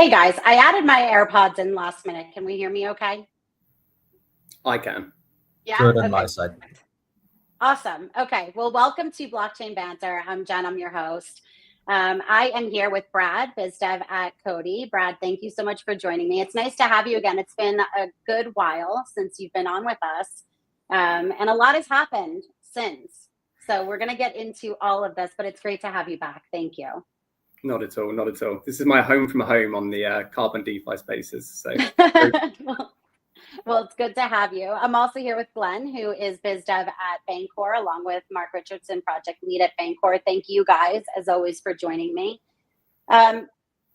Hey guys, I added my AirPods in last minute. Can we hear me okay? I can. Yeah? Good on Okay. my side. Awesome. Okay. Well, welcome to Blockchain Banter. I'm Jen. I'm your host. I am here with Brad, BizDev at COTI. Brad, thank you so much for joining me. It's nice to have you again. It's been a good while since you've been on with us, and a lot has happened since. So we're going to get into all of this, but it's great to have you back. Thank you. Not at all. Not at all. This is my home from home on the Carbon DeFi spaces. So. Well, it's good to have you. I'm also here with Glenn, who is BizDev at Bancor, along with Mark Richardson, project lead at Bancor. Thank you guys, as always, for joining me.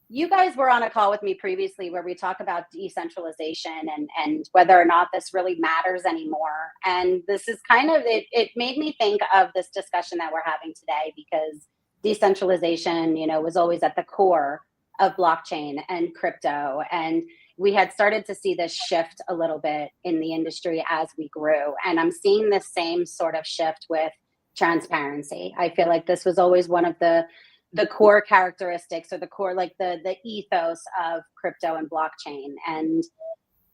You guys were on a call with me previously where we talk about decentralization and whether or not this really matters anymore. And this is kind of, it made me think of this discussion that we're having today, because decentralization, was always at the core of blockchain and crypto. And we had started to see this shift a little bit in the industry as we grew. And I'm seeing the same sort of shift with transparency. I feel like this was always one of the core characteristics, or the core, like the ethos of crypto and blockchain. And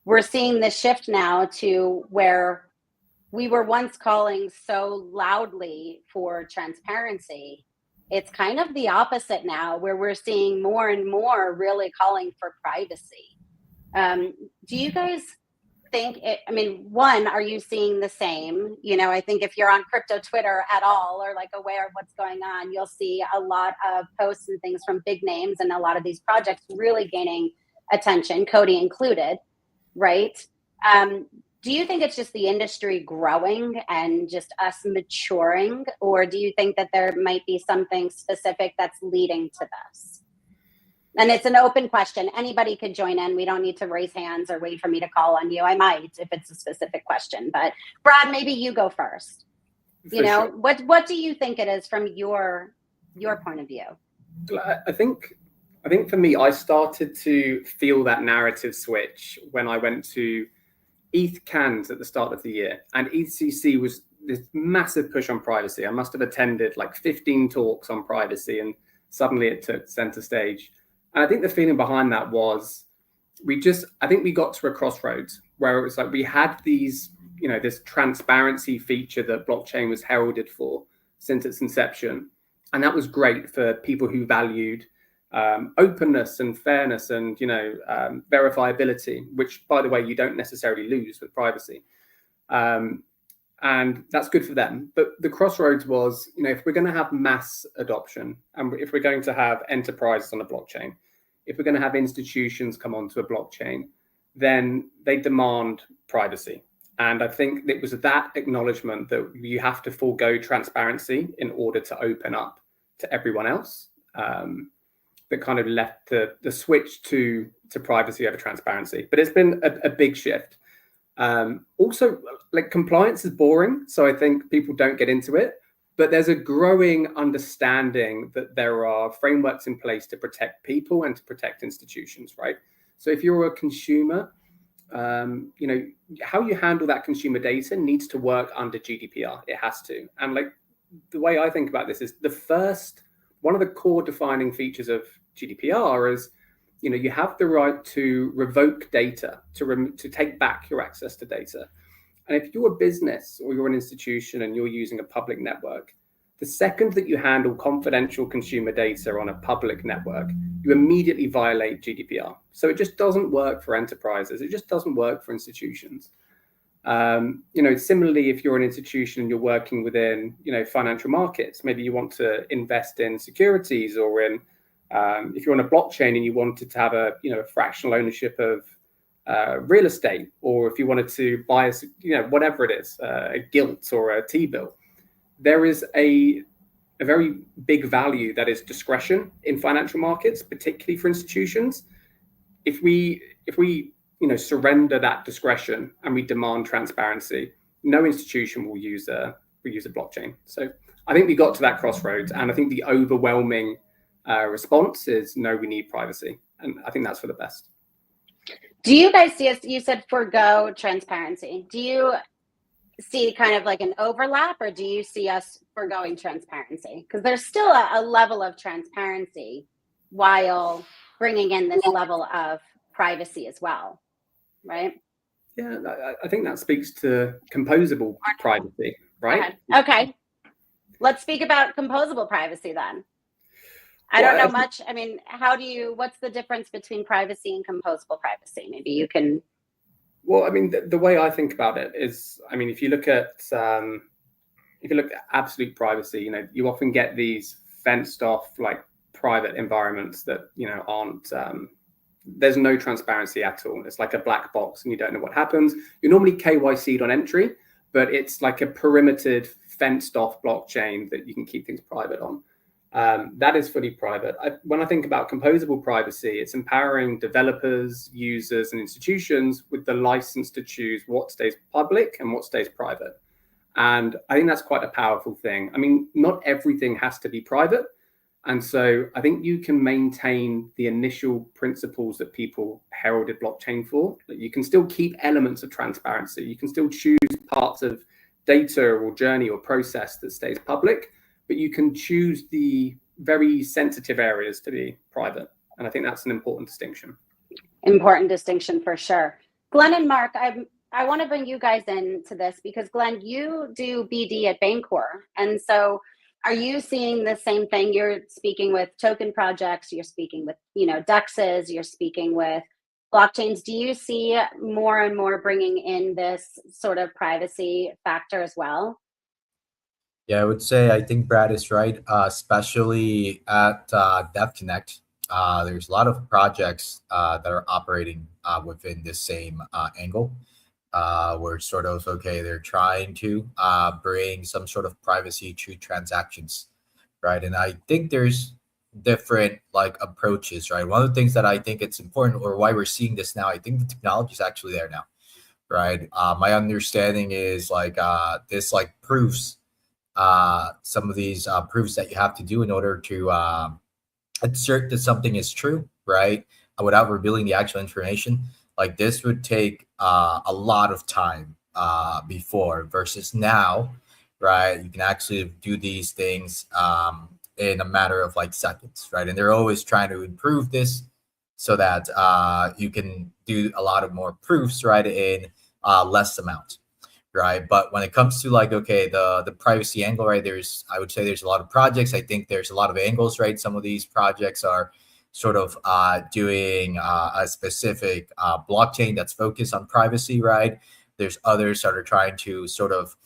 we're seeing this shift now to where we were once calling so loudly for transparency. It's kind of the opposite now, where we're seeing more and more really calling for privacy. Do you guys think one, are you seeing the same? I think if you're on crypto Twitter at all, or like aware of what's going on, you'll see a lot of posts and things from big names and a lot of these projects really gaining attention, COTI included, right? Do you think it's just the industry growing and just us maturing, or do you think that there might be something specific that's leading to this? And it's an open question. Anybody could join in. We don't need to raise hands or wait for me to call on you. I might if it's a specific question. But Brad, maybe you go first. Sure. What do you think it is from your point of view? I think for me, I started to feel that narrative switch when I went to ETH Cans at the start of the year, and ETHCC was this massive push on privacy. I must have attended like 15 talks on privacy, and suddenly it took center stage. And I think the feeling behind that was I think we got to a crossroads where it was like we had these, this transparency feature that blockchain was heralded for since its inception. And that was great for people who valued openness and fairness and, verifiability, which, by the way, you don't necessarily lose with privacy. And that's good for them. But the crossroads was, if we're going to have mass adoption, and if we're going to have enterprises on a blockchain, if we're going to have institutions come onto a blockchain, then they demand privacy. And I think it was that acknowledgement that you have to forego transparency in order to open up to everyone else, that kind of left the switch to privacy over transparency. But it's been a big shift. Also, like, compliance is boring, so I think people don't get into it, but there's a growing understanding that there are frameworks in place to protect people and to protect institutions, right? So if you're a consumer, how you handle that consumer data needs to work under GDPR. It has to. And like, the way I think about this is one of the core defining features of GDPR is, you have the right to revoke data, to take back your access to data. And if you're a business or you're an institution and you're using a public network, the second that you handle confidential consumer data on a public network, you immediately violate GDPR. So it just doesn't work for enterprises. It just doesn't work for institutions. Similarly, if you're an institution and you're working within, financial markets, maybe you want to invest in securities, or in if you're on a blockchain and you wanted to have a fractional ownership of real estate, or if you wanted to buy whatever it is, a gilt or a T-bill, there is a very big value that is discretion in financial markets, particularly for institutions. If we surrender that discretion and we demand transparency, no institution will use a blockchain. So I think we got to that crossroads, and I think the overwhelming response is no, we need privacy, and I think that's for the best. Do you guys see us? You said forgo transparency. Do you see kind of like an overlap, or do you see us forgoing transparency? Because there's still a level of transparency while bringing in this level of privacy as well, right? Yeah, I think that speaks to composable privacy, right? Okay, let's speak about composable privacy then. I Well, don't know much. I mean, what's the difference between privacy and composable privacy? Maybe you can. Well, I mean, the way I think about it is, I mean, if you look at absolute privacy, you often get these fenced off, like, private environments that, aren't, there's no transparency at all. It's like a black box and you don't know what happens. You're normally KYC'd on entry, but it's like a perimetered, fenced off blockchain that you can keep things private on. That is fully private. When I think about composable privacy, it's empowering developers, users, and institutions with the license to choose what stays public and what stays private. And I think that's quite a powerful thing. I mean, not everything has to be private. And so I think you can maintain the initial principles that people heralded blockchain for. You can still keep elements of transparency. You can still choose parts of data or journey or process that stays public, but you can choose the very sensitive areas to be private. And I think that's an important distinction. Important distinction for sure. Glenn and Mark, I want to bring you guys into this because, Glenn, you do BD at Bancor. And so are you seeing the same thing? You're speaking with token projects, you're speaking with, DEXs, you're speaking with blockchains. Do you see more and more bringing in this sort of privacy factor as well? Yeah, I would say I think Brad is right, especially at DevConnect. There's a lot of projects that are operating within the same angle. Where sort of, okay, they're trying to bring some sort of privacy to transactions, right? And I think there's different approaches, right? One of the things that I think it's important, or why we're seeing this now, I think the technology is actually there now, right? My understanding is this proofs, some of these proofs that you have to do in order to assert that something is true, right? Without revealing the actual information. This would take a lot of time before versus now, right? You can actually do these things in a matter of seconds, right? And they're always trying to improve this so that you can do a lot of more proofs, right, in less amount, right? But when it comes to okay, the privacy angle, right, I would say there's a lot of projects. I think there's a lot of angles, right? Some of these projects are sort of doing a specific blockchain that's focused on privacy, right? There's others that are trying to sort of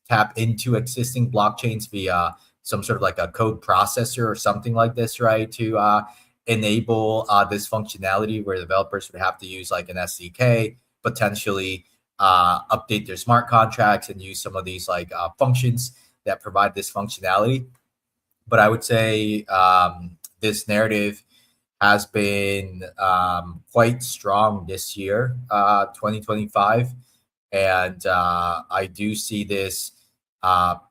tap into existing blockchains via some sort of a code processor or something like this, right? To enable this functionality where developers would have to use an SDK, potentially update their smart contracts and use some of these functions that provide this functionality. But I would say this narrative has been quite strong this year, 2025. And I do see this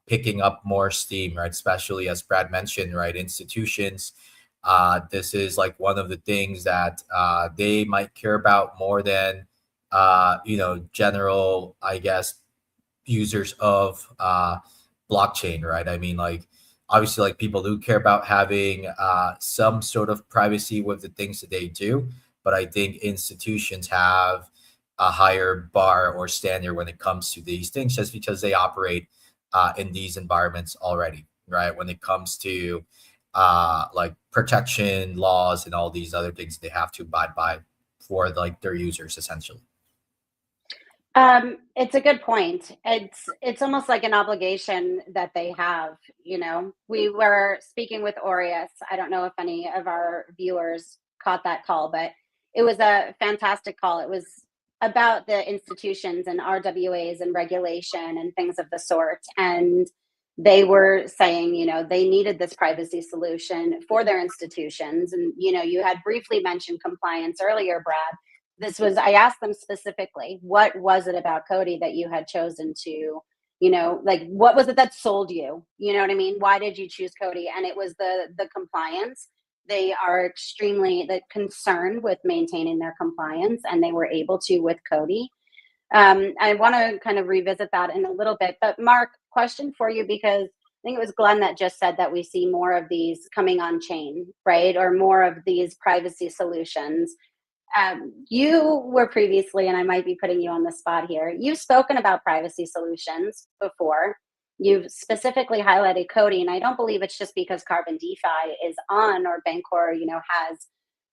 picking up more steam, right? Especially as Brad mentioned, right? Institutions, this is one of the things that they might care about more than, general, I guess, users of blockchain, right? I mean, obviously people do care about having some sort of privacy with the things that they do, but I think institutions have a higher bar or standard when it comes to these things just because they operate in these environments already, right? When it comes to protection laws and all these other things they have to abide by for their users essentially. It's a good point. It's almost like an obligation that they have. We were speaking with Aureus. I don't know if any of our viewers caught that call, but it was a fantastic call. It was about the institutions and RWAs and regulation and things of the sort. And they were saying, they needed this privacy solution for their institutions. And, you had briefly mentioned compliance earlier, Brad. I asked them specifically, what was it about COTI that you had chosen to, what was it that sold you? You know what I mean? Why did you choose COTI? And it was the compliance. They are extremely concerned with maintaining their compliance, and they were able to with COTI. I want to kind of revisit that in a little bit. But Mark, question for you, because think it was Glenn that just said that we see more of these coming on chain, right? Or more of these privacy solutions. You were previously, and I might be putting you on the spot here, you've spoken about privacy solutions before. You've specifically highlighted COTI, and I don't believe it's just because Carbon DeFi is on, or Bancor, has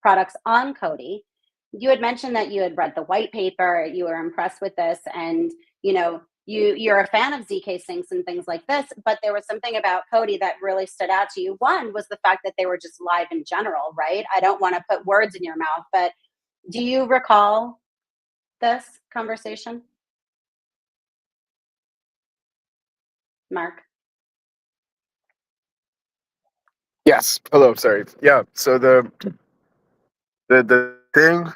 products on COTI. You had mentioned that you had read the white paper, you were impressed with this, and you're a fan of ZK syncs and things like this, but there was something about COTI that really stood out to you. One was the fact that they were just live in general, right? I don't want to put words in your mouth, but do you recall this conversation, Mark? Yes. Hello. Sorry. Yeah. So the thing.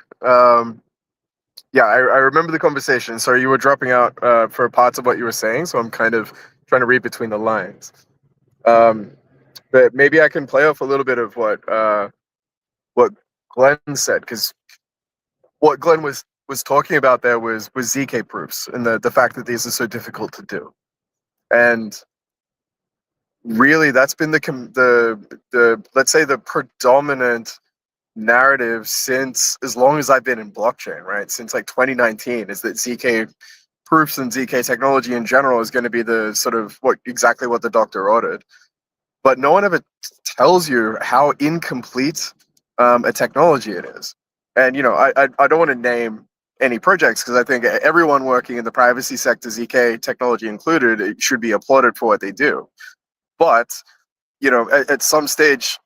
Yeah, I remember the conversation. Sorry, you were dropping out for parts of what you were saying, so I'm kind of trying to read between the lines. But maybe I can play off a little bit of what Glenn said, because what Glenn was talking about there was ZK proofs and the fact that these are so difficult to do, and really that's been the let's say the predominant narrative since as long as I've been in blockchain, right? Since like 2019, is that ZK proofs and ZK technology in general is going to be the sort of exactly what the doctor ordered. But no one ever tells you how incomplete a technology it is. And I don't want to name any projects, because I think everyone working in the privacy sector, ZK technology included, it should be applauded for what they do. But at some stage,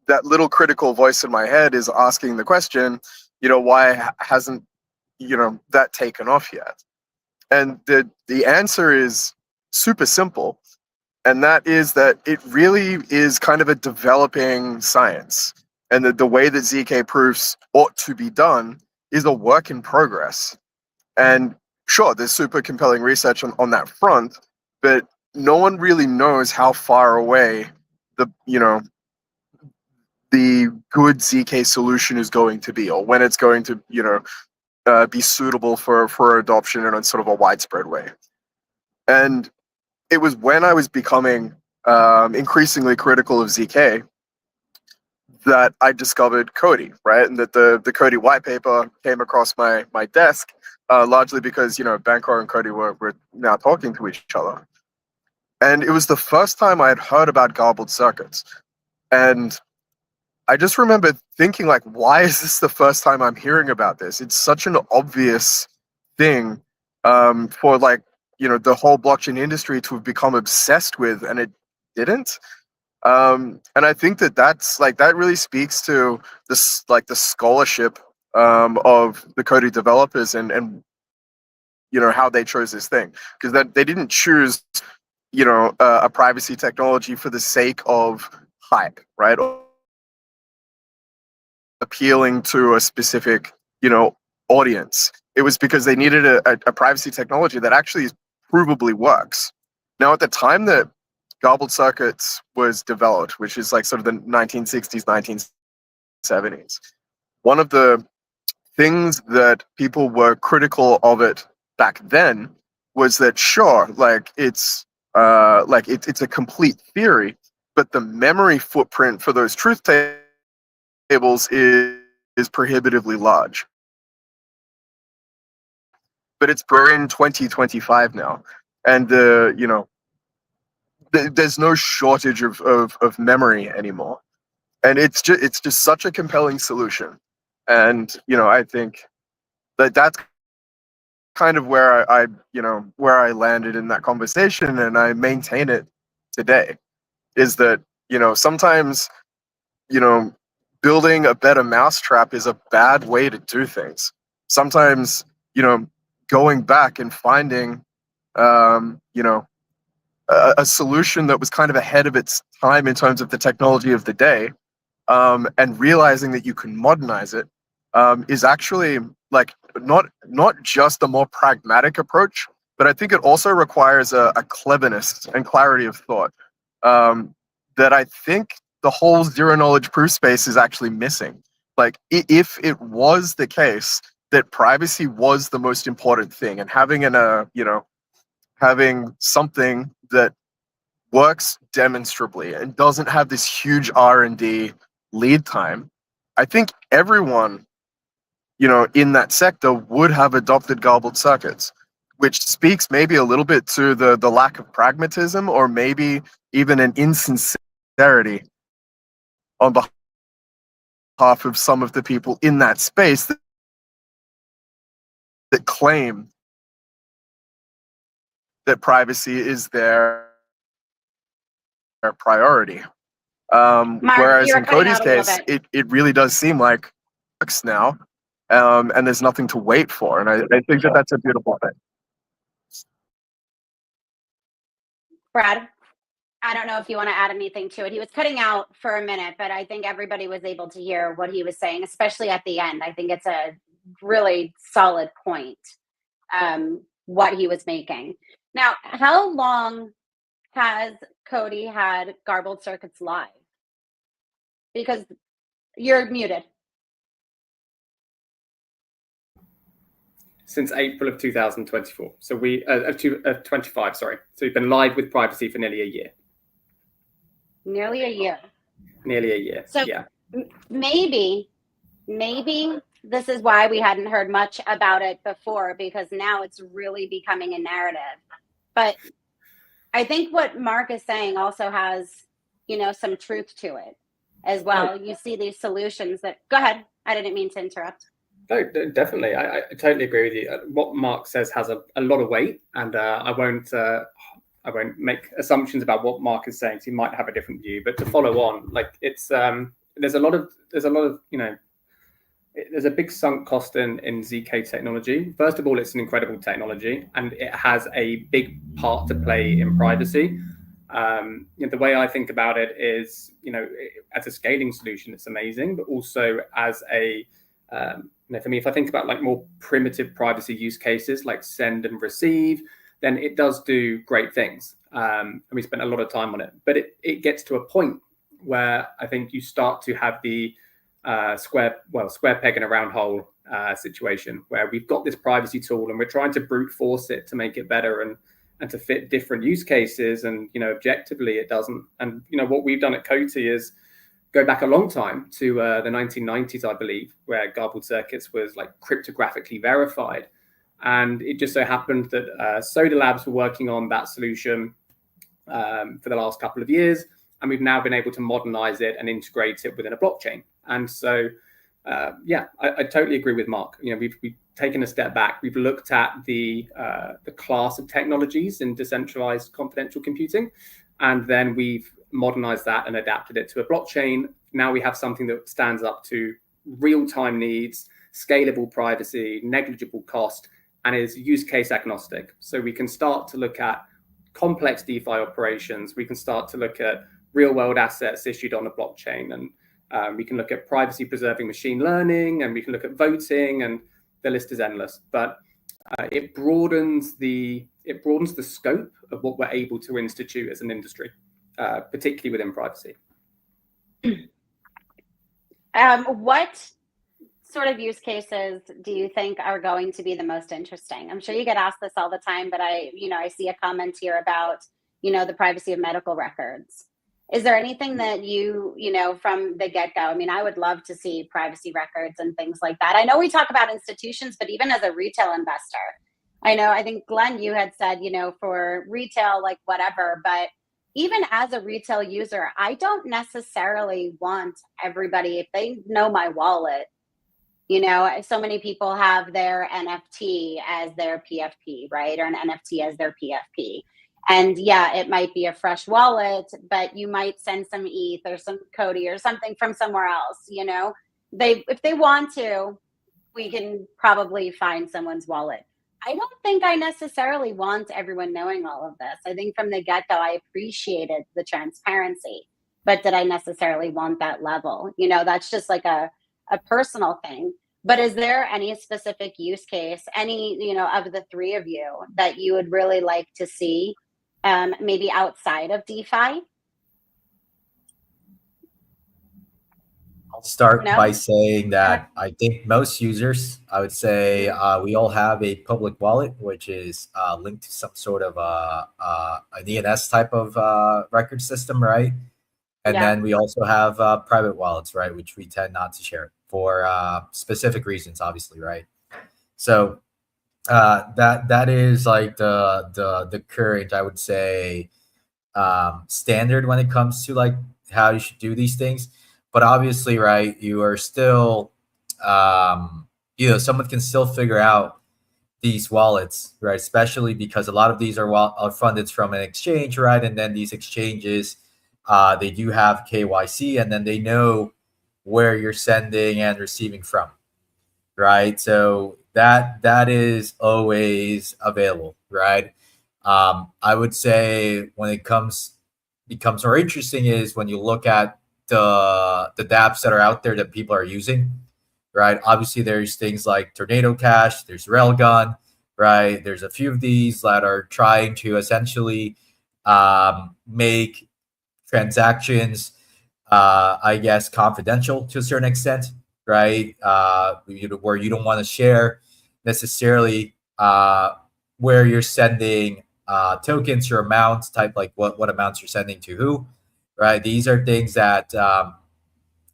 that little critical voice in my head is asking the question, why hasn't that taken off yet? And the answer is super simple, and that is that it really is kind of a developing science, and that the way that ZK proofs ought to be done is a work in progress. And sure, there's super compelling research on that front, but no one really knows how far away the good ZK solution is going to be, or when it's going to, be suitable for adoption in a sort of a widespread way. And it was when I was becoming increasingly critical of ZK that I discovered COTI, right? And that the COTI white paper came across my desk, largely because, Bancor and COTI were now talking to each other. And it was the first time I had heard about garbled circuits. And I just remember thinking, like, why is this the first time I'm hearing about this? It's such an obvious thing for, like, the whole blockchain industry to have become obsessed with, and it didn't. And I think that really speaks to this, like, the scholarship of the COTI developers and how they chose this thing, because they didn't choose a privacy technology for the sake of hype, right? Appealing to a specific, audience. It was because they needed a privacy technology that actually provably works. Now, at the time that garbled circuits was developed, which is like sort of the 1960s, 1970s, one of the things that people were critical of it back then was that, sure, it's a complete theory, but the memory footprint for those truth tables is prohibitively large. But we're in 2025 now, and there's no shortage of memory anymore, and it's just such a compelling solution. And I think that's kind of where I landed in that conversation, and I maintain it today. Is that sometimes building a better mousetrap is a bad way to do things. Sometimes, going back and finding, a solution that was kind of ahead of its time in terms of the technology of the day, and realizing that you can modernize it, is actually like not just a more pragmatic approach, but I think it also requires a cleverness and clarity of thought that I think the whole zero knowledge proof space is actually missing. Like, if it was the case that privacy was the most important thing, and having having something that works demonstrably and doesn't have this huge R&D lead time, I think everyone, in that sector would have adopted garbled circuits, which speaks maybe a little bit to the lack of pragmatism, or maybe even an insincerity on behalf of some of the people in that space that claim that privacy is their priority. Mark, Whereas you're in cutting COTI's out a little case, bit. it really does seem like it works now, and there's nothing to wait for. And I think that that's a beautiful thing. Brad, I don't know if you want to add anything to it. He was cutting out for a minute, but I think everybody was able to hear what he was saying, especially at the end. I think it's a really solid point, what he was making. Now, how long has COTI had garbled circuits live? Because you're muted. Since April of 2024. So 25, sorry. So we've been live with privacy for nearly a year. Nearly a year. Nearly a year. So yeah. maybe this is why we hadn't heard much about it before, because now it's really becoming a narrative. But I think what Mark is saying also has, some truth to it as well. Right. You see these solutions that, go ahead. I didn't mean to interrupt. No, definitely. I totally agree with you. What Mark says has a lot of weight, and I won't make assumptions about what Mark is saying. So he might have a different view, but to follow on, like it's there's a lot of there's a big sunk cost in ZK technology. First of all, it's an incredible technology, and it has a big part to play in privacy. The way I think about it is, as a scaling solution, it's amazing, but also as a for me, if I think about like more primitive privacy use cases like send and receive, then it does do great things. And we spent a lot of time on it, but it gets to a point where I think you start to have the square peg in a round hole situation, where we've got this privacy tool and we're trying to brute force it to make it better and to fit different use cases. And, objectively it doesn't. And, what we've done at COTI is go back a long time to the 1990s, I believe, where garbled circuits was like cryptographically verified. And it just so happened that Soda Labs were working on that solution for the last couple of years. And we've now been able to modernize it and integrate it within a blockchain. And so, I totally agree with Mark. We've taken a step back. We've looked at the class of technologies in decentralized confidential computing, and then we've modernized that and adapted it to a blockchain. Now we have something that stands up to real-time needs, scalable privacy, negligible cost, and is use case agnostic. So we can start to look at complex DeFi operations. We can start to look at real-world assets issued on a blockchain, and we can look at privacy-preserving machine learning, and we can look at voting, and the list is endless. But it broadens the scope of what we're able to institute as an industry, particularly within privacy. What sort of use cases do you think are going to be the most interesting? I'm sure you get asked this all the time, but I see a comment here about, the privacy of medical records. Is there anything that you from the get-go? I mean, I would love to see privacy records and things like that. I know we talk about institutions, but even as a retail investor, I think Glenn, you had said, for retail, like whatever, but even as a retail user, I don't necessarily want everybody, if they know my wallet, so many people have their NFT as their PFP, right? Or an NFT as their PFP. And yeah, it might be a fresh wallet, but you might send some ETH or some COTI or something from somewhere else. If they want to, we can probably find someone's wallet. I don't think I necessarily want everyone knowing all of this. I think from the get-go, I appreciated the transparency, but did I necessarily want that level? That's just like a personal thing. But is there any specific use case, any, of the three of you that you would really like to see, maybe outside of DeFi? I'll start No? by saying that I think most users, I would say, we all have a public wallet, which is linked to some sort of an ENS type of record system, right? And Yeah. then we also have private wallets, right, which we tend not to share for specific reasons, obviously, right? So that is like the current, I would say, standard when it comes to like how you should do these things. But obviously, right, you are still, someone can still figure out these wallets, right? Especially because a lot of these are funded from an exchange, right? And then these exchanges, they do have KYC, and then they know where you're sending and receiving from, right? So that is always available, right? I would say when it becomes more interesting is when you look at the dApps that are out there that people are using, right? Obviously, there's things like Tornado Cash, there's Railgun, right? There's a few of these that are trying to essentially make transactions, I guess, confidential to a certain extent, right? Where you don't want to share necessarily where you're sending tokens or amounts, type like what amounts you're sending to who, right? These are things that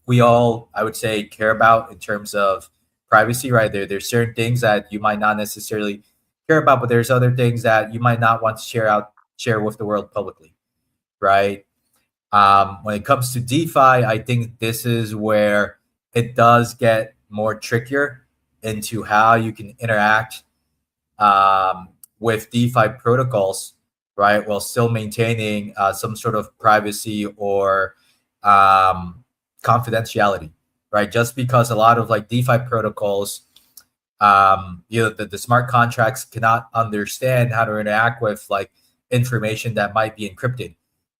we all, I would say, care about in terms of privacy, right? There's certain things that you might not necessarily care about, but there's other things that you might not want to share with the world publicly, right? When it comes to DeFi, I think this is where it does get more trickier into how you can interact with DeFi protocols, right, while still maintaining some sort of privacy or confidentiality, right? Just because a lot of like DeFi protocols, the smart contracts cannot understand how to interact with like information that might be encrypted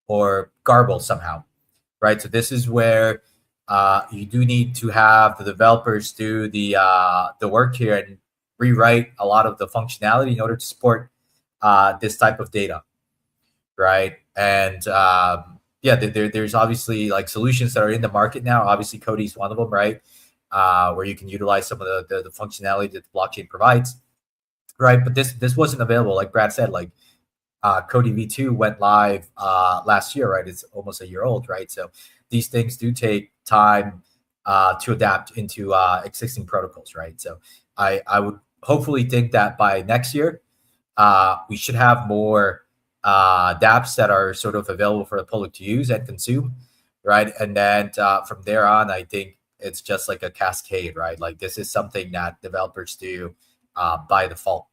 or garbled somehow, right? So this is where you do need to have the developers do the work here and rewrite a lot of the functionality in order to support this type of data, right? And there's obviously like solutions that are in the market now. Obviously, COTI is one of them, right? Where you can utilize some of the functionality that the blockchain provides, right? But this wasn't available, like Brad said, like COTI V2 went live last year, right? It's almost a year old, right? So these things do take time to adapt into existing protocols, right? So I would hopefully think that by next year, we should have more dApps that are sort of available for the public to use and consume, right? And then from there on, I think it's just like a cascade, right? Like this is something that developers do by default.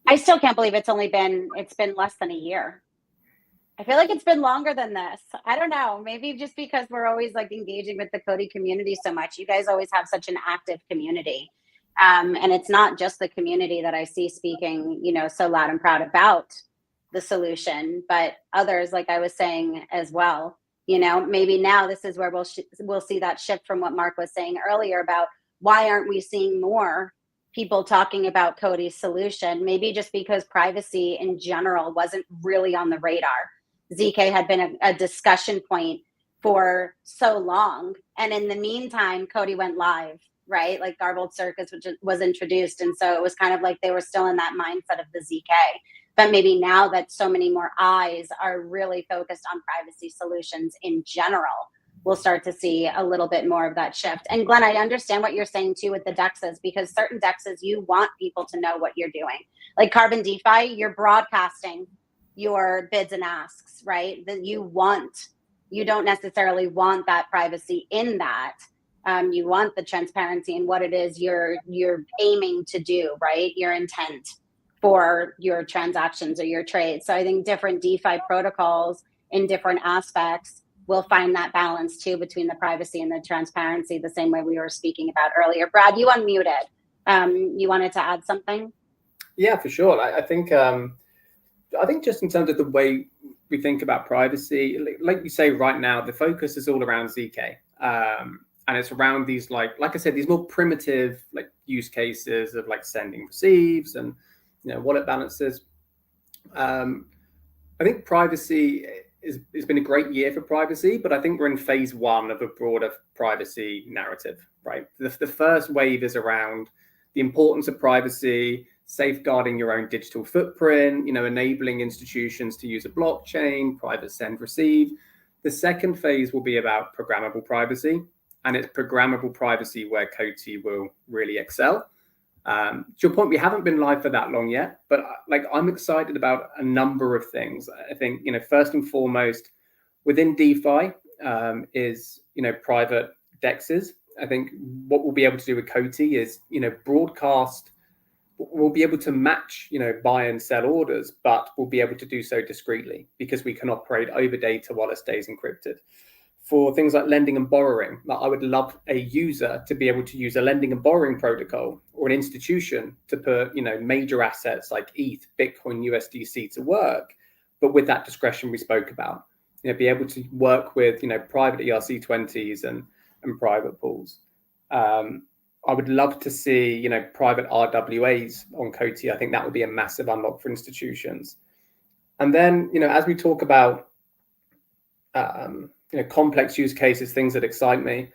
I still can't believe it's been less than a year. I feel like it's been longer than this. I don't know. Maybe just because we're always like engaging with the COTI community so much. You guys always have such an active community. And it's not just the community that I see speaking, so loud and proud about the solution, but others, like I was saying as well. Maybe now this is where we'll see that shift from what Mark was saying earlier about why aren't we seeing more people talking about COTI's solution? Maybe just because privacy in general wasn't really on the radar. ZK had been a discussion point for so long. And in the meantime, COTI went live, right? Like Garbled Circus, which was introduced. And so it was kind of like they were still in that mindset of the ZK. But maybe now that so many more eyes are really focused on privacy solutions in general, we'll start to see a little bit more of that shift. And Glenn, I understand what you're saying too with the DEXs, because certain DEXs, you want people to know what you're doing. Like Carbon DeFi, you're broadcasting your bids and asks, right? That you don't necessarily want that privacy in that. You want the transparency in what it is you're aiming to do, right? Your intent for your transactions or your trades. So I think different DeFi protocols in different aspects will find that balance too between the privacy and the transparency, the same way we were speaking about earlier. Brad, you unmuted. You wanted to add something? Yeah, for sure. I think just in terms of the way we think about privacy, like you say right now, the focus is all around ZK. And it's around these, like I said, these more primitive like use cases of like sending receives and wallet balances. I think privacy it's been a great year for privacy, but I think we're in phase one of a broader privacy narrative, right? The first wave is around the importance of privacy, safeguarding your own digital footprint, enabling institutions to use a blockchain, private send receive. The second phase will be about programmable privacy, and it's programmable privacy where COTI will really excel. To your point, we haven't been live for that long yet, but I'm excited about a number of things. I think, first and foremost, within DeFi is, private DEXs. I think what we'll be able to do with COTI is, broadcast. We'll be able to match, buy and sell orders, but we'll be able to do so discreetly because we can operate over data while it stays encrypted. For things like lending and borrowing, I would love a user to be able to use a lending and borrowing protocol, or an institution to put, major assets like ETH, Bitcoin, USDC to work, but with that discretion we spoke about. Be able to work with, private ERC20s and private pools. I would love to see, private RWAs on COTI. I think that would be a massive unlock for institutions. And then, as we talk about, complex use cases, things that excite me,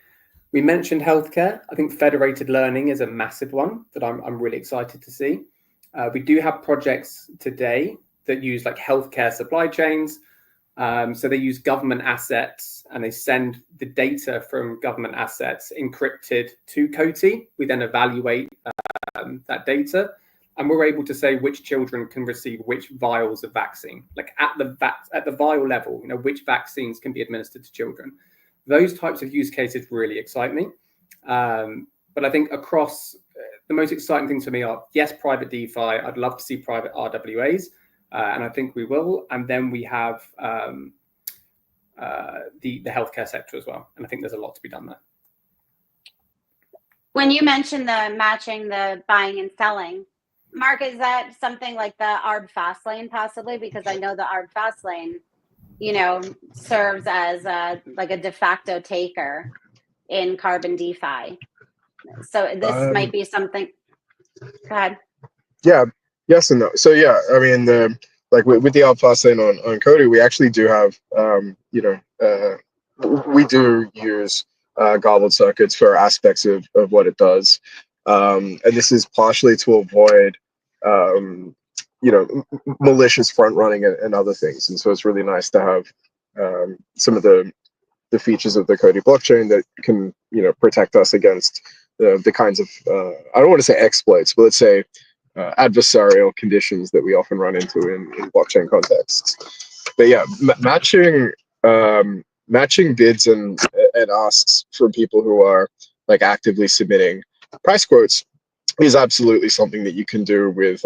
we mentioned healthcare. I think federated learning is a massive one that I'm really excited to see. We do have projects today that use healthcare supply chains. So they use government assets and they send the data from government assets encrypted to COTI. We then evaluate that data, and we're able to say which children can receive which vials of vaccine, at the vial level, which vaccines can be administered to children. Those types of use cases really excite me. But I think across the most exciting things for me are, yes, private DeFi. I'd love to see private RWAs. And I think we will. And then we have the healthcare sector as well. And I think there's a lot to be done there. When you mentioned the matching, the buying and selling, Mark, is that something like the ARB fast lane possibly? Because I know the ARB fast lane, serves as a de facto taker in Carbon DeFi. So this might be something. Go ahead. Yeah. Yes and no. So yeah, I mean, with the ARB fast lane on COTI, we actually do have, we do use garbled circuits for aspects of what it does. And this is partially to avoid, malicious front running and other things. And so it's really nice to have some of the features of the COTI blockchain that can, protect us against the kinds of, I don't want to say exploits, but let's say adversarial conditions that we often run into in blockchain contexts. But yeah, matching bids and asks from people who are actively submitting price quotes is absolutely something that you can do with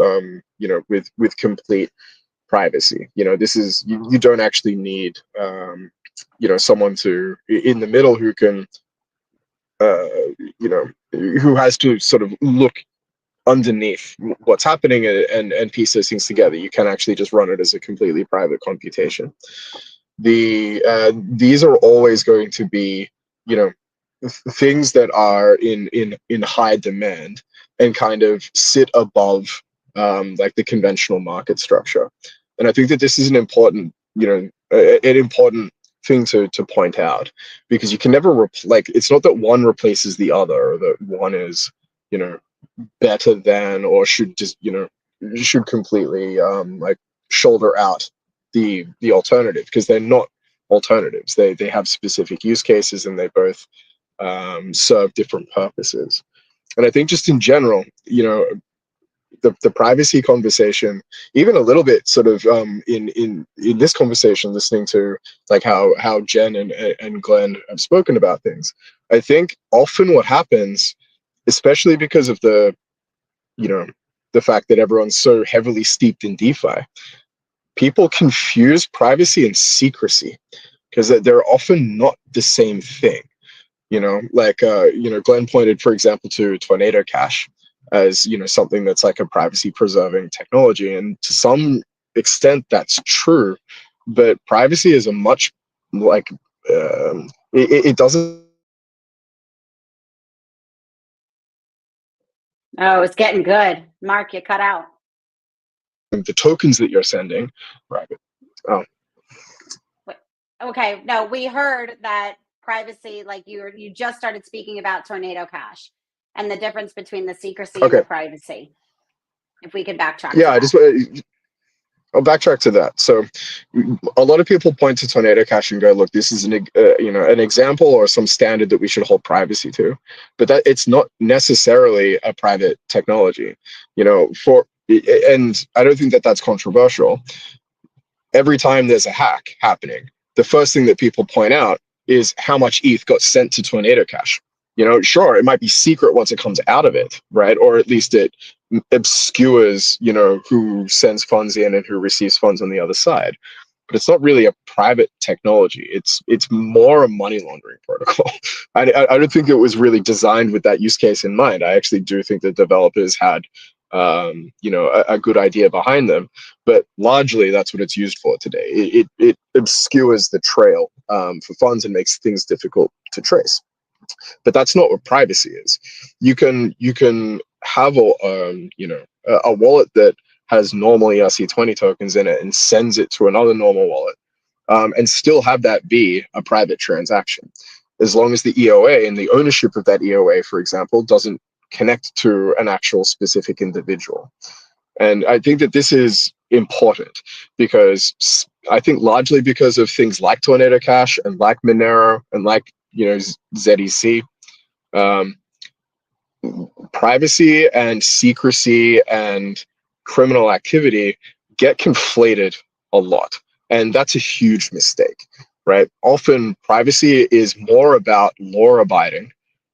with complete privacy. This is you don't actually need someone to in the middle who can who has to sort of look underneath what's happening and piece those things together. You can actually just run it as a completely private computation. These are always going to be things that are in high demand and kind of sit above the conventional market structure. And I think that this is an important thing to point out, because you can never it's not that one replaces the other, or that one is better than or should just should completely shoulder out the alternative, because they're not alternatives. They have specific use cases and they both serve different purposes. And I think just in general, the privacy conversation, even a little bit sort of in this conversation, listening to how Jen and Glenn have spoken about things, I think often what happens, especially because of the fact that everyone's so heavily steeped in DeFi, people confuse privacy and secrecy, because they're often not the same thing. Glenn pointed, for example, to Tornado Cash as something that's a privacy preserving technology, and to some extent that's true, but privacy is a much it doesn't. Oh, it's getting good. Mark, you cut out. The tokens that you're sending, right? Oh, Wait, Okay, no, we heard that privacy, like you just started speaking about Tornado Cash and the difference between the secrecy and Okay. the privacy. If we could backtrack to Yeah, that. I'll backtrack to that. So, a lot of people point to Tornado Cash and go, "Look, this is an an example or some standard that we should hold privacy to," but that it's not necessarily a private technology. And I don't think that that's controversial. Every time there's a hack happening, the first thing that people point out is how much ETH got sent to Tornado Cash. Sure, it might be secret once it comes out of it, right? Or at least it obscures, who sends funds in and who receives funds on the other side. But it's not really a private technology. It's more a money laundering protocol. I don't think it was really designed with that use case in mind. I actually do think the developers had a good idea behind them, but largely that's what it's used for today. It obscures the trail for funds and makes things difficult to trace. But that's not what privacy is. You can have a wallet that has normal ERC20 tokens in it and sends it to another normal wallet, and still have that be a private transaction, as long as the EOA and the ownership of that EOA, for example, doesn't connect to an actual specific individual. And I think that this is important because I think largely because of things like Tornado Cash and like Monero and like ZEC, privacy and secrecy and criminal activity get conflated a lot. And that's a huge mistake, right? Often privacy is more about law abiding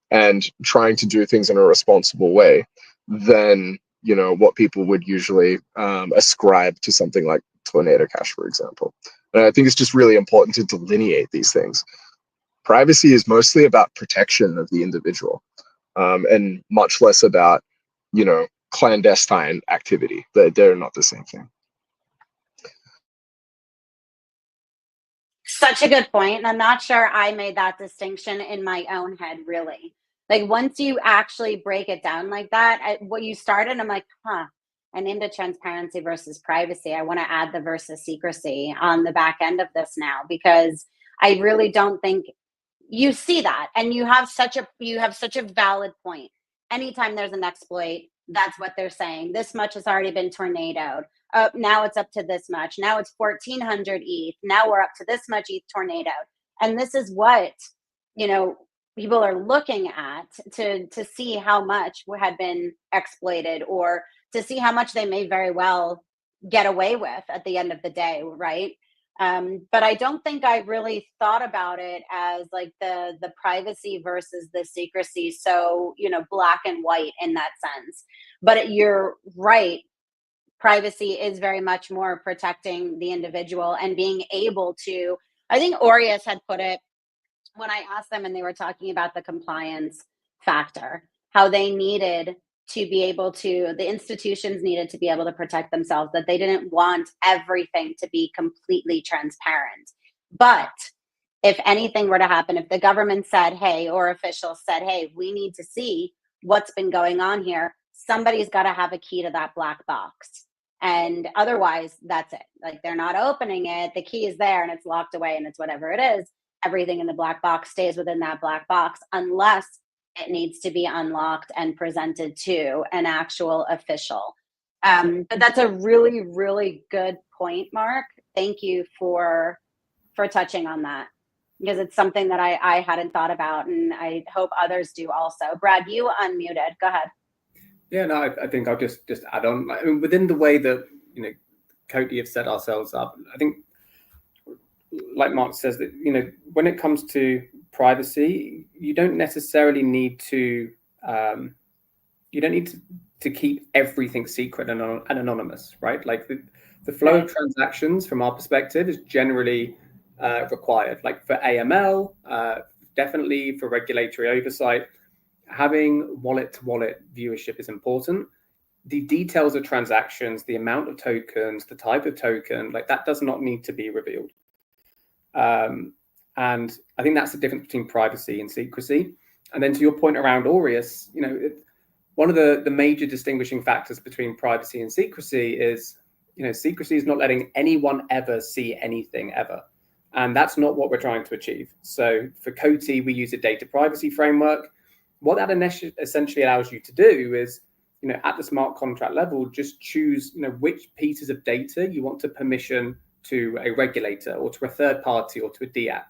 and trying to do things in a responsible way than what people would usually ascribe to something like Tornado Cash, for example. And I think it's just really important to delineate these things. Privacy is mostly about protection of the individual, and much less about clandestine activity. They're not the same thing. Such a good point. And I'm not sure I made that distinction in my own head, really. Like, once you actually break it down like that, what you started, I'm like, I named it transparency versus privacy. I want to add the versus secrecy on the back end of this now, because I really don't think you see that. And you have such a valid point. Anytime there's an exploit, that's what they're saying. This much has already been tornadoed. Now it's up to this much. Now it's 1,400 ETH. Now we're up to this much ETH tornadoed. And this is what, people are looking at to see how much had been exploited, or to see how much they may very well get away with at the end of the day, right? But I don't think I really thought about it as like the privacy versus the secrecy, so black and white in that sense. But you're right. Privacy is very much more protecting the individual and being able to, I think Aureus had put it when I asked them, and they were talking about the compliance factor, how they needed to be able to, the institutions needed to be able to protect themselves, that they didn't want everything to be completely transparent. But if anything were to happen, if the government said, hey, or officials said, hey, we need to see what's been going on here, somebody's got to have a key to that black box. And otherwise, that's it. Like, they're not opening it. The key is there and it's locked away and it's whatever it is. Everything in the black box stays within that black box, unless it needs to be unlocked and presented to an actual official. But that's a really, really good point, Mark. Thank you for touching on that, because it's something that I hadn't thought about, and I hope others do also. Brad, you unmuted. Go ahead. Yeah, no, I think I'll just add on. I mean, within the way that COTI have set ourselves up, I think, like Mark says, that when it comes to privacy, you don't necessarily need to keep everything secret and anonymous, right? Like the flow of transactions from our perspective is generally required. Like for AML, definitely for regulatory oversight, having wallet-to-wallet viewership is important. The details of transactions, the amount of tokens, the type of token, like that does not need to be revealed. And I think that's the difference between privacy and secrecy. And then to your point around Aureus, one of the major distinguishing factors between privacy and secrecy is, secrecy is not letting anyone ever see anything ever. And that's not what we're trying to achieve. So for COTI, we use a data privacy framework. What that essentially allows you to do is, at the smart contract level, just choose, which pieces of data you want to permission to a regulator or to a third party or to a DApp.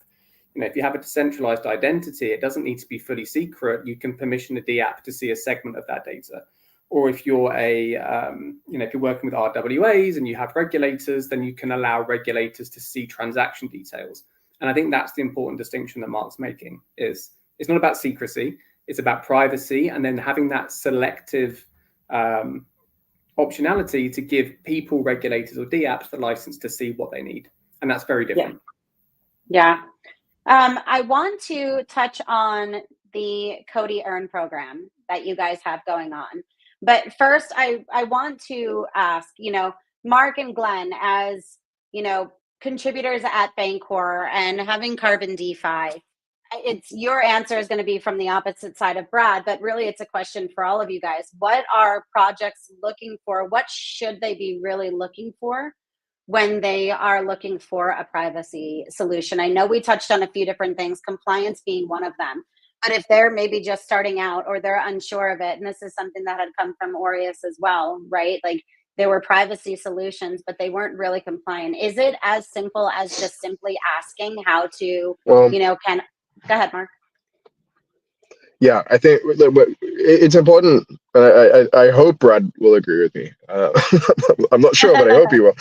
If you have a decentralized identity, it doesn't need to be fully secret. You can permission a DApp to see a segment of that data. Or if you're if you're working with RWAs and you have regulators, then you can allow regulators to see transaction details. And I think that's the important distinction that Mark's making. Is it's not about secrecy, it's about privacy, and then having that selective optionality to give people, regulators, or DApps the license to see what they need. And that's very different. Yeah. I want to touch on the COTI Earn program that you guys have going on. But first, I want to ask, Mark and Glenn, as, contributors at Bancor and having Carbon DeFi, your answer is going to be from the opposite side of Brad, but really it's a question for all of you guys. What are projects looking for? What should they be really looking for when they are looking for a privacy solution? I know we touched on a few different things, compliance being one of them. But if they're maybe just starting out or they're unsure of it, and this is something that had come from Aureus as well, right? Like there were privacy solutions, but they weren't really compliant. Is it as simple as just simply asking how to, go ahead, Mark. Yeah, I think it's important. I hope Brad will agree with me. I'm not sure, but I hope he will.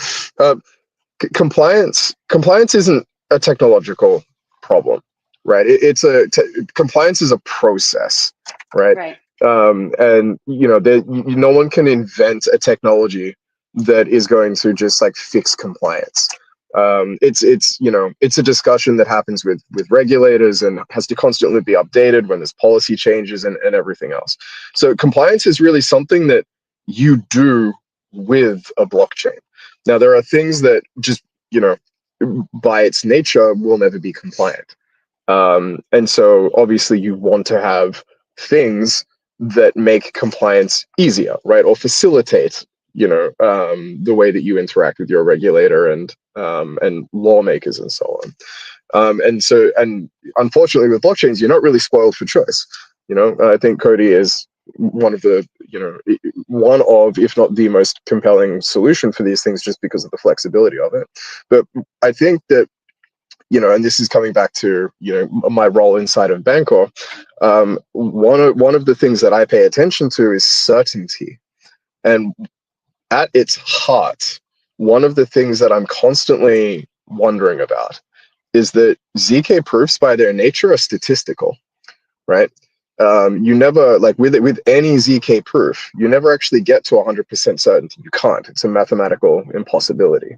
Compliance isn't a technological problem, right? Compliance is a process, right? Right. And no one can invent a technology that is going to just like fix compliance. It's a discussion that happens with regulators and has to constantly be updated when there's policy changes and everything else. So compliance is really something that you do with a blockchain. Now there are things that just by its nature will never be compliant, and so obviously you want to have things that make compliance easier, right, or facilitate the way that you interact with your regulator and lawmakers and so on. And unfortunately with blockchains, you're not really spoiled for choice. I think COTI is one of, if not the most compelling solution for these things, just because of the flexibility of it. But I think that, and this is coming back to, my role inside of Bancor, one of the things that I pay attention to is certainty. And at its heart, one of the things that I'm constantly wondering about is that ZK proofs by their nature are statistical, right? You never, like with any ZK proof, you never actually get to 100% certainty. You can't. It's a mathematical impossibility.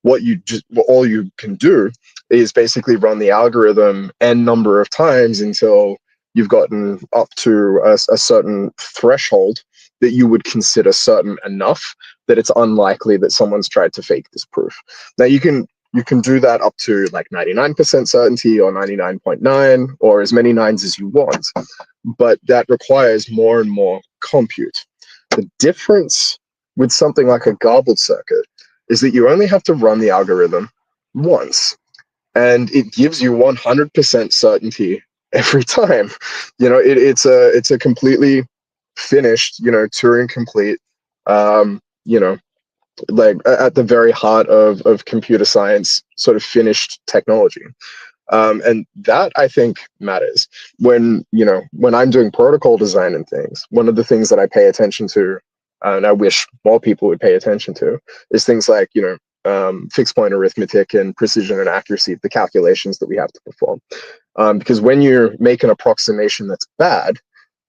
All you can do is basically run the algorithm n number of times until you've gotten up to a certain threshold that you would consider certain enough that it's unlikely that someone's tried to fake this proof. Now you can do that up to like 99% certainty or 99.9 or as many nines as you want, but that requires more and more compute. The difference with something like a garbled circuit is that you only have to run the algorithm once, and it gives you 100% certainty every time. It's a completely finished, Turing complete, like at the very heart of computer science, sort of finished technology. And that I think matters when I'm doing protocol design and things. One of the things that I pay attention to, and I wish more people would pay attention to, is things like fixed point arithmetic and precision and accuracy of the calculations that we have to perform. Because when you make an approximation that's bad,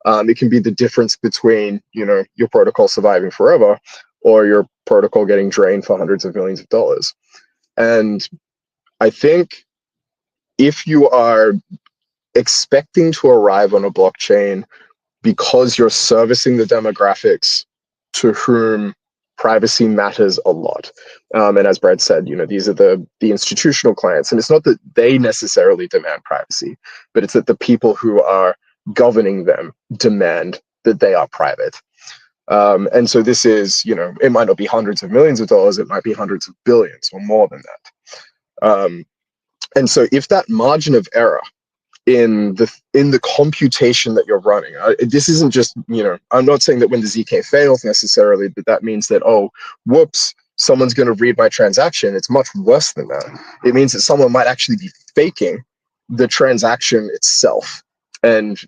it can be the difference between your protocol surviving forever or your protocol getting drained for hundreds of millions of dollars. And I think if you are expecting to arrive on a blockchain because you're servicing the demographics to whom privacy matters a lot, and as Brad said, these are the institutional clients, and it's not that they necessarily demand privacy, but it's that the people who are governing them demand that they are private. And so this is, it might not be hundreds of millions of dollars, it might be hundreds of billions or more than that. And so if that margin of error in the computation that you're running, this isn't just, I'm not saying that when the ZK fails necessarily, but that means that, oh, whoops, someone's going to read my transaction. It's much worse than that. It means that someone might actually be faking the transaction itself and,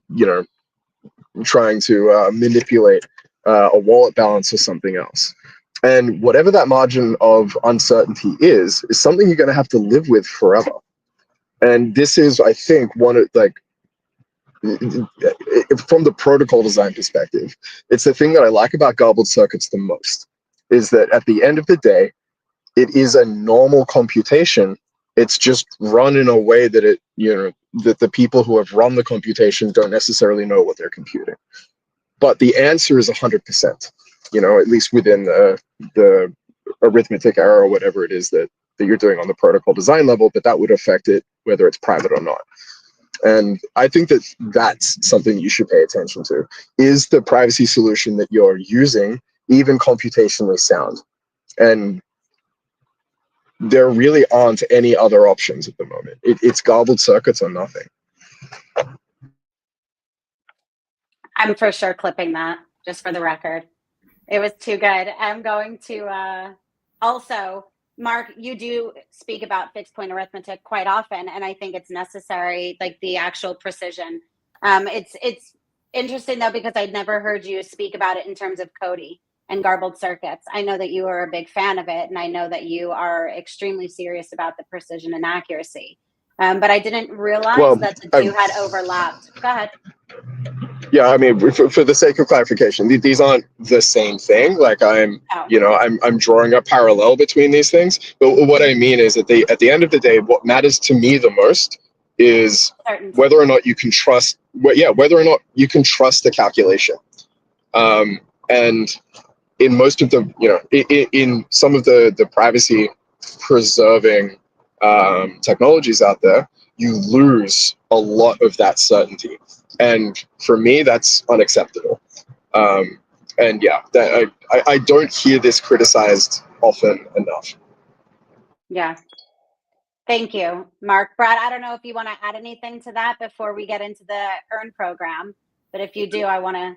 trying to manipulate a wallet balance or something else. And whatever that margin of uncertainty is something you're going to have to live with forever. And this is, I think, one of, like, from the protocol design perspective, it's the thing that I like about garbled circuits the most, is that at the end of the day, it is a normal computation. It's just run in a way that that the people who have run the computation don't necessarily know what they're computing. But the answer is 100%, at least within the arithmetic error or whatever it is that you're doing on the protocol design level, but that would affect it whether it's private or not. And I think that that's something you should pay attention to. Is the privacy solution that you're using even computationally sound? And there really aren't any other options at the moment. It's garbled circuits or nothing. I'm for sure clipping that, just for the record. It was too good. I'm going to also, Mark, you do speak about fixed point arithmetic quite often, and I think it's necessary, like the actual precision. It's interesting though, because I'd never heard you speak about it in terms of COTI and garbled circuits. I know that you are a big fan of it, and I know that you are extremely serious about the precision and accuracy. But I didn't realize that the two had overlapped. Go ahead. Yeah, I mean, for the sake of clarification, these aren't the same thing. Like I'm drawing a parallel between these things. But what I mean is that at the end of the day, what matters to me the most is whether or not you can trust. Whether or not you can trust the calculation. And in most of the, in some of the privacy preserving technologies out there, you lose a lot of that certainty. And for me, that's unacceptable. And yeah, I don't hear this criticized often enough. Yeah. Thank you, Mark. Brad, I don't know if you want to add anything to that before we get into the Earn program, but if you do, I want to.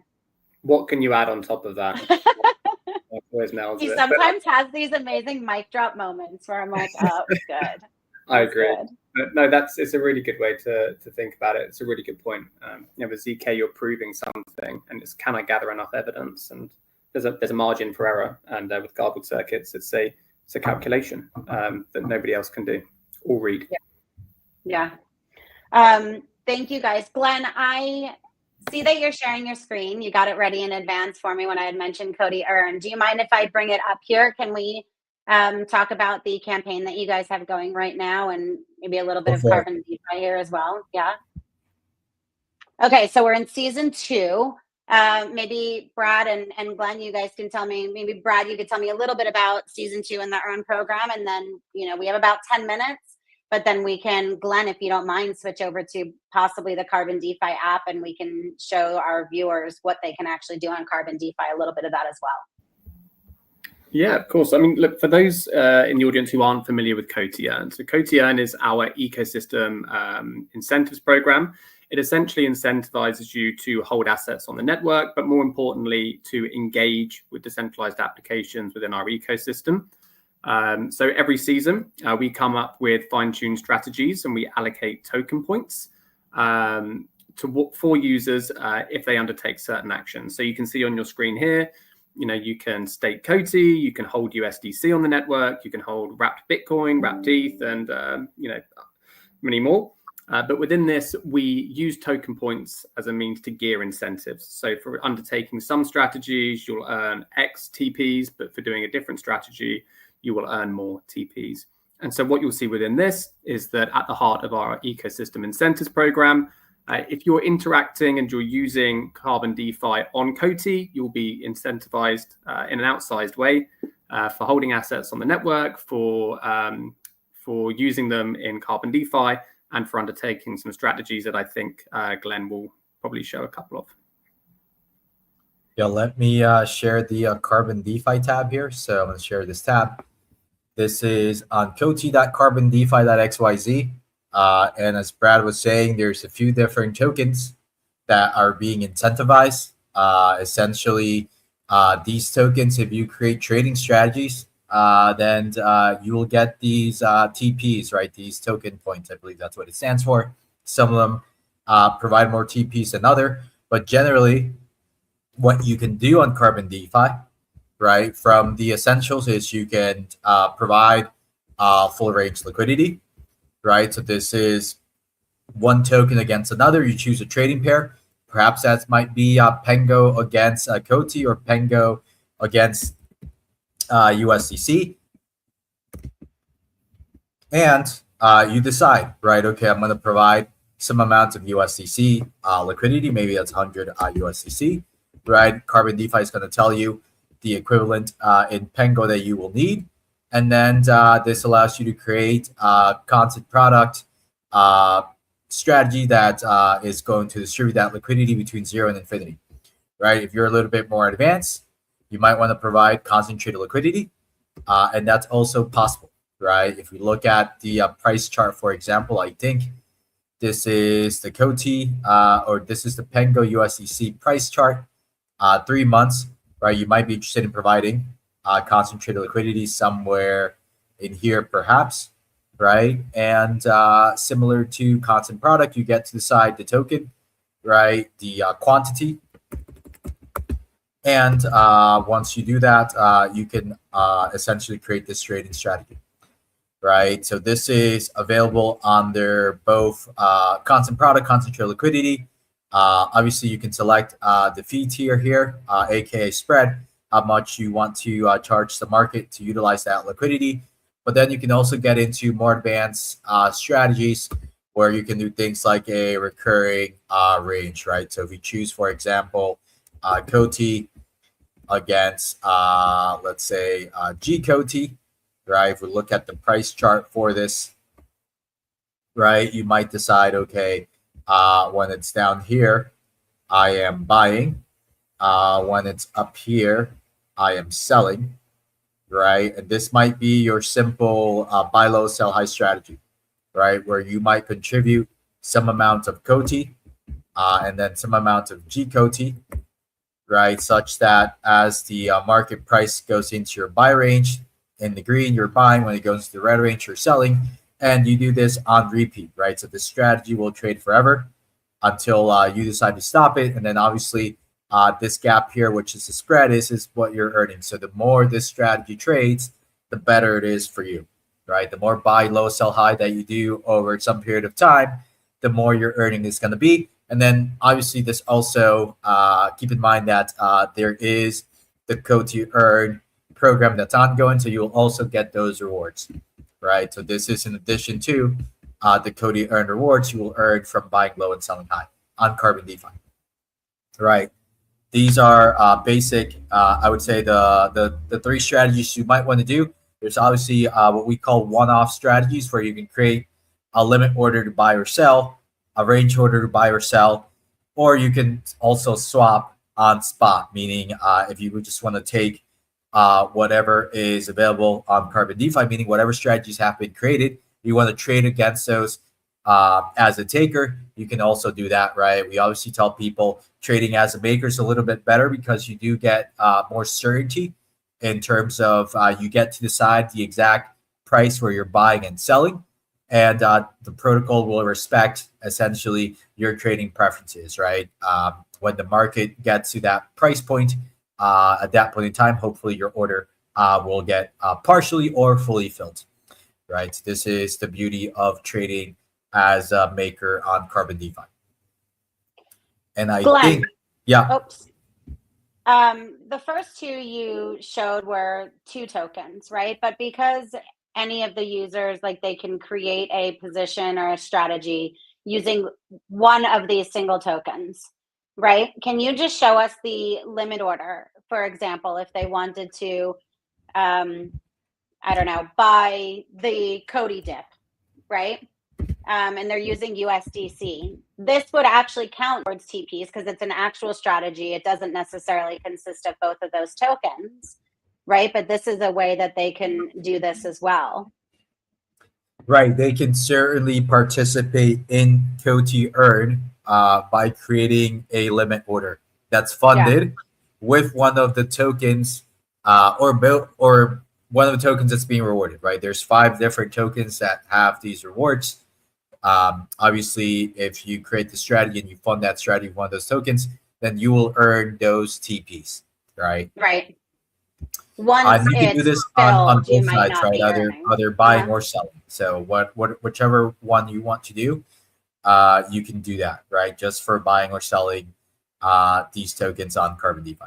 What can you add on top of that? He sometimes has these amazing mic drop moments where I'm like, oh, good. I agree. Good. No, it's a really good way to think about it. It's a really good point. With ZK, you're proving something, and it's can I gather enough evidence? And there's a margin for error. And with garbled circuits, it's a calculation that nobody else can do or read. Yeah. Thank you, guys. Glenn, I see that you're sharing your screen. You got it ready in advance for me when I had mentioned COTI Earn. Do you mind if I bring it up here? Can we talk about the campaign that you guys have going right now and maybe a little bit of Carbon DeFi here as well? Yeah. Okay, so we're in season 2. Maybe Brad and Glenn, you guys can tell me, maybe Brad, you could tell me a little bit about season 2 and the Earn program. And then, we have about 10 minutes, but then we can, Glenn, if you don't mind, switch over to possibly the Carbon DeFi app, and we can show our viewers what they can actually do on Carbon DeFi, a little bit of that as well. Yeah, of course. I mean, look, for those in the audience who aren't familiar with COTI Earn, so COTI Earn is our ecosystem incentives program. It essentially incentivizes you to hold assets on the network, but more importantly, to engage with decentralized applications within our ecosystem. So every season, we come up with fine-tuned strategies, and we allocate token points for users if they undertake certain actions. So you can see on your screen here, you can stake COTI, you can hold USDC on the network, you can hold wrapped Bitcoin, wrapped ETH, and many more. But within this, we use token points as a means to gear incentives. So for undertaking some strategies, you'll earn X TPs, but for doing a different strategy, you will earn more TPs. And so what you'll see within this is that at the heart of our ecosystem incentives program, if you're interacting and you're using Carbon DeFi on COTI, you'll be incentivized in an outsized way for holding assets on the network, for using them in Carbon DeFi, and for undertaking some strategies that I think Glenn will probably show a couple of. Yeah, let me share the Carbon DeFi tab here. So I'm going to share this tab. This is on coti.carbondefi.xyz. And as Brad was saying, there's a few different tokens that are being incentivized. Essentially, these tokens, if you create trading strategies, then you will get these TPs, right? These token points, I believe that's what it stands for. Some of them provide more TPs than other, but generally, what you can do on Carbon DeFi, right, from the essentials is you can provide full range liquidity, right? So this is one token against another. You choose a trading pair. Perhaps that might be Pengo against COTI or Pengo against USDC. And you decide, right? Okay, I'm going to provide some amount of USDC liquidity. Maybe that's 100 USDC, right? Carbon DeFi is going to tell you the equivalent in Pengo that you will need. And then this allows you to create a content product strategy that is going to distribute that liquidity between 0 and infinity, right? If you're a little bit more advanced, you might want to provide concentrated liquidity, and that's also possible, right? If we look at the price chart, for example, I think this is the COTI or this is the Pengo USDC price chart, 3 months, right? You might be interested in providing concentrated liquidity somewhere in here, perhaps, right? And similar to content product, you get to decide the token, right? The quantity. And once you do that, you can essentially create this trading strategy, right? So this is available under both content product, concentrated liquidity. Obviously, you can select the fee tier here, aka spread, how much you want to charge the market to utilize that liquidity. But then you can also get into more advanced strategies where you can do things like a recurring range, right? So if you choose, for example, COTI against, let's say, GCOTI, right? If we look at the price chart for this, right, you might decide, okay, when it's down here, I am buying. When it's up here, I am selling, right? And this might be your simple buy low, sell high strategy, right? Where you might contribute some amount of COTI and then some amount of GCOTI, right? Such that as the market price goes into your buy range, in the green, you're buying. When it goes to the red range, you're selling. And you do this on repeat, right? So this strategy will trade forever until you decide to stop it. And then obviously this gap here, which is the spread, is what you're earning. So the more this strategy trades, the better it is for you, right? The more buy low, sell high that you do over some period of time, the more your earning is going to be. And then obviously this also, keep in mind that there is the COTI Earn program that's ongoing. So you'll also get those rewards, right? So this is in addition to the COTI Earn rewards you will earn from buying low and selling high on Carbon DeFi, right? These are basic, I would say, the three strategies you might want to do. There's obviously what we call one-off strategies where you can create a limit order to buy or sell, a range order to buy or sell, or you can also swap on spot, meaning if you would just want to take whatever is available on Carbon DeFi, meaning whatever strategies have been created, you want to trade against those as a taker, you can also do that, right? We obviously tell people trading as a maker is a little bit better because you do get more certainty in terms of you get to decide the exact price where you're buying and selling. And the protocol will respect essentially your trading preferences, right? When the market gets to that price point, at that point in time, hopefully your order will get partially or fully filled, right? This is the beauty of trading as a maker on Carbon DeFi. And I Glenn, think, yeah. Oops. The first two you showed were 2 tokens, right? But because any of the users, like they can create a position or a strategy using one of these single tokens, right? Can you just show us the limit order, for example, if they wanted to, I don't know, buy the COTI dip, right? And they're using USDC. This would actually count towards TPs because it's an actual strategy. It doesn't necessarily consist of both of those tokens, right? But this is a way that they can do this as well. Right, they can certainly participate in COTI Earn by creating a limit order that's Yeah. funded with one of the tokens or one of the tokens that's being rewarded. Right, there's 5 different tokens that have these rewards. Obviously, if you create the strategy and you fund that strategy with one of those tokens, then you will earn those TPs. Right. Right. Once You can do it's this on filled, you both might sides, not right? be earning. Either buying or selling. So whichever one you want to do, you can do that, right? Just for buying or selling these tokens on Carbon DeFi.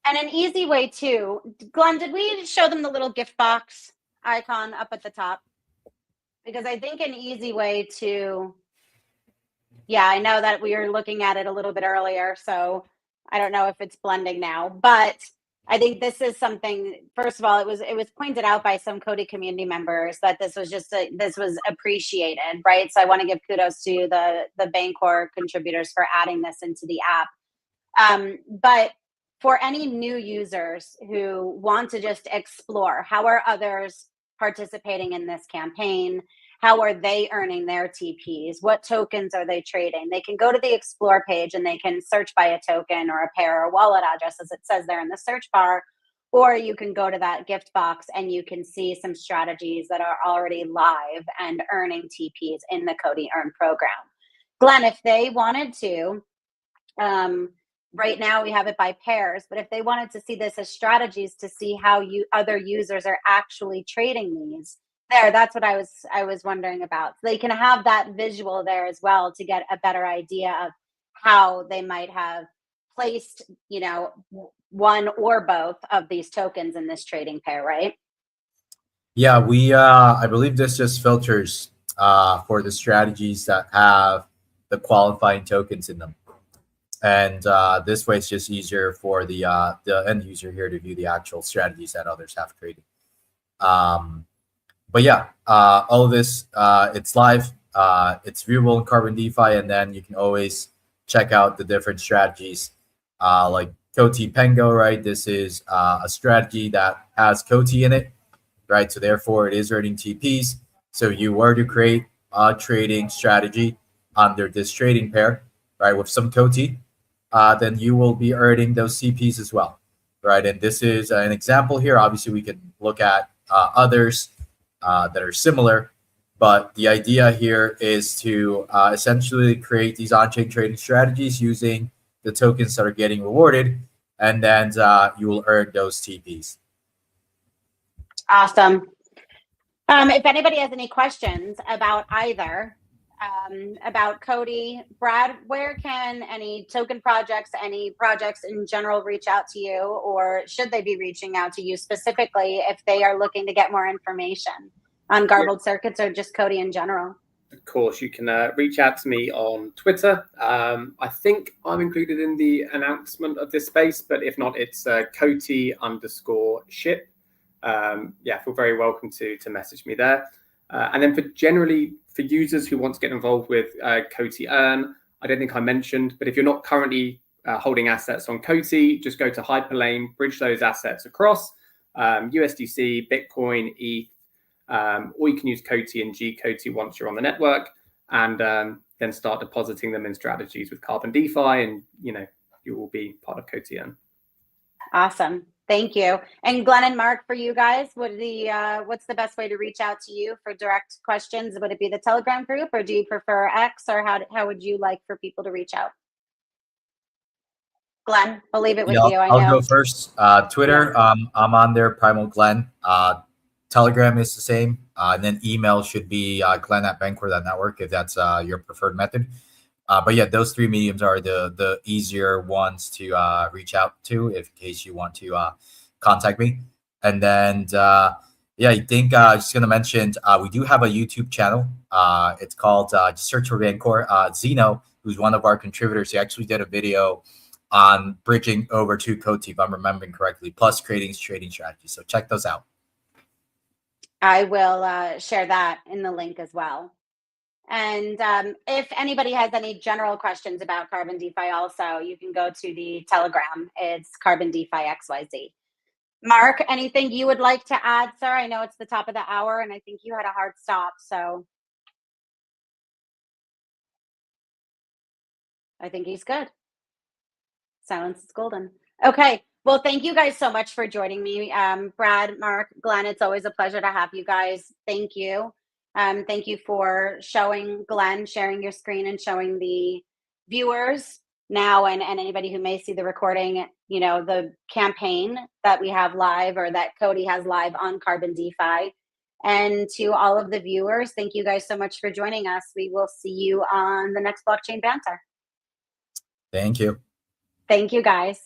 And an easy way too, Glenn, did we show them the little gift box icon up at the top? Because I think an easy way to, yeah, I know that we were looking at it a little bit earlier, so I don't know if it's blending now, but I think this is something. First of all, it was pointed out by some COTI community members that this was this was appreciated, right? So I want to give kudos to the Bancor contributors for adding this into the app. But for any new users who want to just explore, how are others participating in this campaign? How are they earning their TPs? What tokens are they trading? They can go to the explore page and they can search by a token or a pair or wallet address, as it says there in the search bar. Or you can go to that gift box and you can see some strategies that are already live and earning TPs in the COTI Earn program. Glenn, if they wanted to, right now we have it by pairs, but if they wanted to see this as strategies to see how other users are actually trading these, that's what I was wondering about. So they can have that visual there as well to get a better idea of how they might have placed, one or both of these tokens in this trading pair, right? Yeah, I believe this just filters for the strategies that have the qualifying tokens in them. And this way, it's just easier for the end user here to view the actual strategies that others have created. But yeah, all of this, it's live. It's viewable in Carbon DeFi, and then you can always check out the different strategies like COTI Pengo, right? This is a strategy that has COTI in it, right? So therefore, it is earning TPs. So if you were to create a trading strategy under this trading pair, right, with some COTI, then you will be earning those CPs as well, right? And this is an example here. Obviously, we can look at others that are similar, but the idea here is to essentially create these on-chain trading strategies using the tokens that are getting rewarded, and then you will earn those TPs. Awesome. If anybody has any questions about either, about COTI, Brad, where can any token projects, any projects in general reach out to you, or should they be reaching out to you specifically if they are looking to get more information on garbled circuits or just COTI in general? Of course, you can reach out to me on Twitter. I think I'm included in the announcement of this space, but if not, it's COTI_ship. Feel very welcome to message me there. And then for users who want to get involved with COTI Earn, I don't think I mentioned, but if you're not currently holding assets on COTI, just go to Hyperlane, bridge those assets across USDC, Bitcoin, ETH, or you can use COTI and G-COTI once you're on the network, and then start depositing them in strategies with Carbon DeFi, and you will be part of COTI Earn. Awesome. Thank you. And Glenn and Mark, for you guys, what's the best way to reach out to you for direct questions? Would it be the Telegram group, or do you prefer X, or how would you like for people to reach out? Glenn, I'll leave it with you. I'll go first. Twitter, I'm on there, Primal Glenn. Telegram is the same. And then email should be glenn@bancor.network if that's your preferred method. But yeah, those 3 mediums are the easier ones to reach out to in case you want to contact me. And then, I think just going to mention, we do have a YouTube channel. It's called, just search for Bancor. Zeno, who's one of our contributors, he actually did a video on bridging over to COTI, if I'm remembering correctly, plus creating trading strategies. So check those out. I will share that in the link as well. And if anybody has any general questions about Carbon DeFi also, you can go to the Telegram. It's Carbon DeFi XYZ. Mark, anything you would like to add, sir? I know it's the top of the hour, and I think you had a hard stop, so I think he's good. Silence is golden. Okay. Well, thank you guys so much for joining me. Brad, Mark, Glenn, it's always a pleasure to have you guys. Thank you. Thank you for showing, Glenn, sharing your screen and showing the viewers now and anybody who may see the recording, you know, the campaign that we have live or that COTI has live on Carbon DeFi. And to all of the viewers, thank you guys so much for joining us. We will see you on the next Blockchain Banter. Thank you. Thank you, guys.